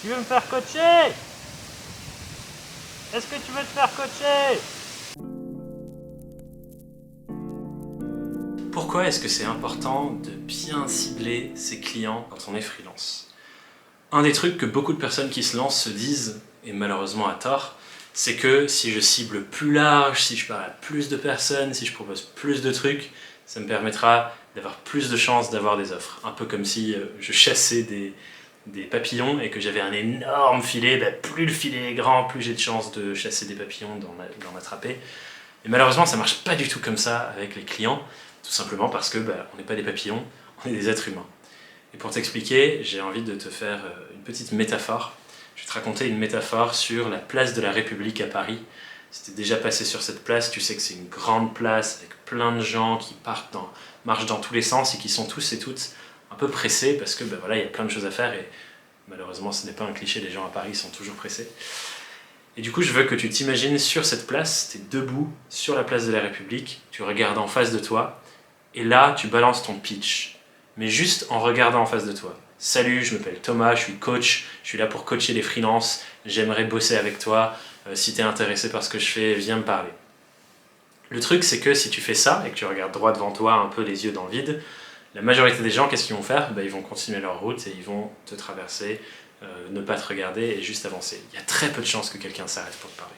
Tu veux me faire coacher? Est-ce que tu veux te faire coacher? Pourquoi est-ce que c'est important de bien cibler ses clients quand on est freelance? Un des trucs que beaucoup de personnes qui se lancent se disent, et malheureusement à tort, c'est que si je cible plus large, si je parle à plus de personnes, si je propose plus de trucs, ça me permettra d'avoir plus de chances d'avoir des offres. Un peu comme si je chassais des papillons et que j'avais un énorme filet, plus le filet est grand, plus j'ai de chances de chasser des papillons, d'en attraper. Et malheureusement, ça marche pas du tout comme ça avec les clients, tout simplement parce que on n'est pas des papillons, on est des êtres humains. Et pour t'expliquer, j'ai envie de te faire une petite métaphore. Je vais te raconter une métaphore sur la place de la République à Paris. Si t'es déjà passé sur cette place, tu sais que c'est une grande place avec plein de gens qui marchent dans tous les sens et qui sont tous et toutes un peu pressés parce que voilà, il y a plein de choses à faire et malheureusement ce n'est pas un cliché, les gens à Paris sont toujours pressés. Et du coup, je veux que tu t'imagines sur cette place, tu es debout sur la place de la République, tu regardes en face de toi, et là, tu balances ton pitch. Mais juste en regardant en face de toi. Salut, je m'appelle Thomas, je suis coach, je suis là pour coacher les freelances, j'aimerais bosser avec toi, si tu es intéressé par ce que je fais, viens me parler. Le truc, c'est que si tu fais ça, et que tu regardes droit devant toi, un peu les yeux dans le vide, la majorité des gens, qu'est-ce qu'ils vont faire? Ils vont continuer leur route et ils vont te traverser, ne pas te regarder et juste avancer. Il y a très peu de chances que quelqu'un s'arrête pour te parler.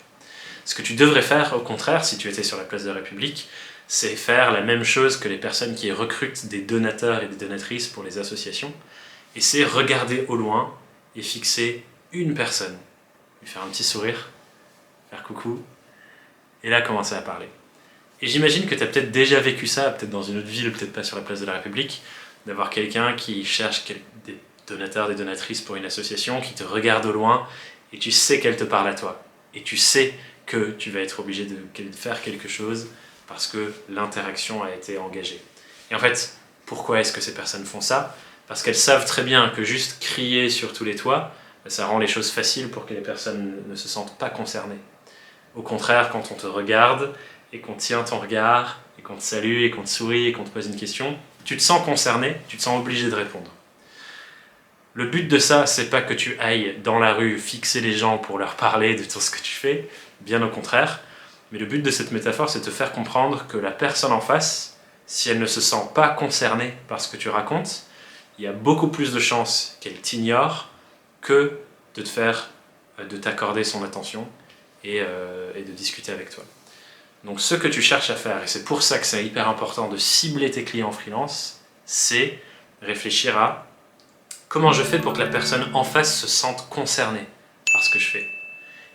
Ce que tu devrais faire, au contraire, si tu étais sur la place de la République, c'est faire la même chose que les personnes qui recrutent des donateurs et des donatrices pour les associations, et c'est regarder au loin et fixer une personne, lui faire un petit sourire, faire coucou, et là commencer à parler. Et j'imagine que tu as peut-être déjà vécu ça, peut-être dans une autre ville, peut-être pas sur la place de la République, d'avoir quelqu'un qui cherche des donateurs, des donatrices pour une association, qui te regarde au loin, et tu sais qu'elle te parle à toi. Et tu sais que tu vas être obligé de faire quelque chose parce que l'interaction a été engagée. Et en fait, pourquoi est-ce que ces personnes font ça? Parce qu'elles savent très bien que juste crier sur tous les toits, ça rend les choses faciles pour que les personnes ne se sentent pas concernées. Au contraire, quand on te regarde et qu'on tient ton regard, et qu'on te salue, et qu'on te sourit, et qu'on te pose une question, tu te sens concerné, tu te sens obligé de répondre. Le but de ça, c'est pas que tu ailles dans la rue fixer les gens pour leur parler de tout ce que tu fais, bien au contraire, mais le but de cette métaphore, c'est de te faire comprendre que la personne en face, si elle ne se sent pas concernée par ce que tu racontes, il y a beaucoup plus de chances qu'elle t'ignore que de t'accorder son attention et de discuter avec toi. Donc ce que tu cherches à faire, et c'est pour ça que c'est hyper important de cibler tes clients freelance, c'est réfléchir à comment je fais pour que la personne en face se sente concernée par ce que je fais.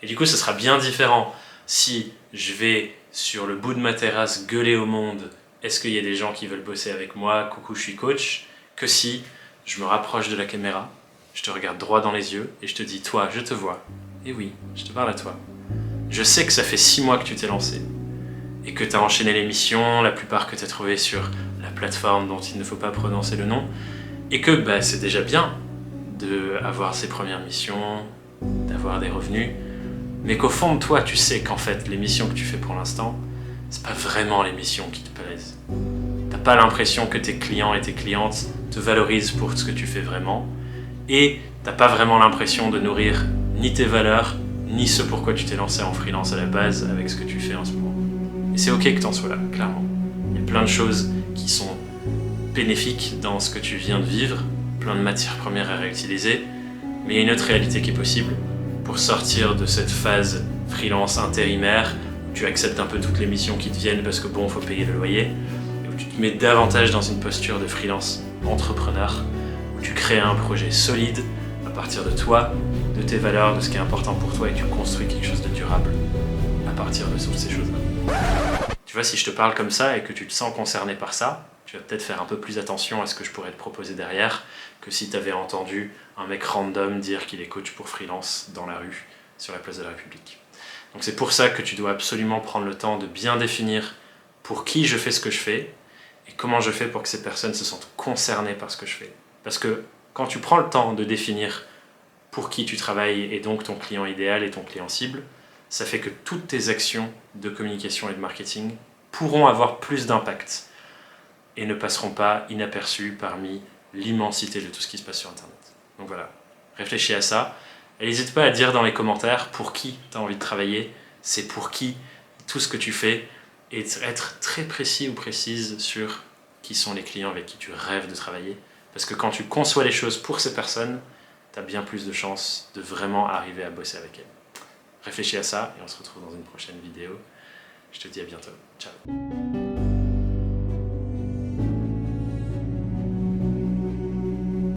Et du coup, ce sera bien différent si je vais sur le bout de ma terrasse gueuler au monde « Est-ce qu'il y a des gens qui veulent bosser avec moi? Coucou, je suis coach » que si je me rapproche de la caméra, je te regarde droit dans les yeux et je te dis « Toi, je te vois. Et oui, je te parle à toi. Je sais que ça fait 6 mois que tu t'es lancé. Et que tu as enchaîné les missions, la plupart que tu as trouvées sur la plateforme dont il ne faut pas prononcer le nom, et que c'est déjà bien d'avoir ces premières missions, d'avoir des revenus, mais qu'au fond de toi, tu sais qu'en fait, les missions que tu fais pour l'instant, c'est pas vraiment les missions qui te plaisent. T'as pas l'impression que tes clients et tes clientes te valorisent pour ce que tu fais vraiment, et t'as pas vraiment l'impression de nourrir ni tes valeurs, ni ce pourquoi tu t'es lancé en freelance à la base avec ce que tu fais en ce moment. Et c'est ok que t'en sois là, clairement. Il y a plein de choses qui sont bénéfiques dans ce que tu viens de vivre, plein de matières premières à réutiliser, mais il y a une autre réalité qui est possible pour sortir de cette phase freelance intérimaire où tu acceptes un peu toutes les missions qui te viennent parce que faut payer le loyer, et où tu te mets davantage dans une posture de freelance entrepreneur, où tu crées un projet solide à partir de toi, de tes valeurs, de ce qui est important pour toi, et tu construis quelque chose de durable à partir de toutes ces choses-là. Tu vois, si je te parle comme ça et que tu te sens concerné par ça, tu vas peut-être faire un peu plus attention à ce que je pourrais te proposer derrière que si tu avais entendu un mec random dire qu'il est coach pour freelance dans la rue, sur la place de la République. Donc c'est pour ça que tu dois absolument prendre le temps de bien définir pour qui je fais ce que je fais et comment je fais pour que ces personnes se sentent concernées par ce que je fais. Parce que quand tu prends le temps de définir pour qui tu travailles et donc ton client idéal et ton client cible, ça fait que toutes tes actions de communication et de marketing pourront avoir plus d'impact et ne passeront pas inaperçues parmi l'immensité de tout ce qui se passe sur Internet. Donc voilà, réfléchis à ça. Et n'hésite pas à dire dans les commentaires pour qui tu as envie de travailler, c'est pour qui tout ce que tu fais, et être très précis ou précise sur qui sont les clients avec qui tu rêves de travailler. Parce que quand tu conçois les choses pour ces personnes, tu as bien plus de chances de vraiment arriver à bosser avec elles. Réfléchis à ça et on se retrouve dans une prochaine vidéo. Je te dis à bientôt. Ciao.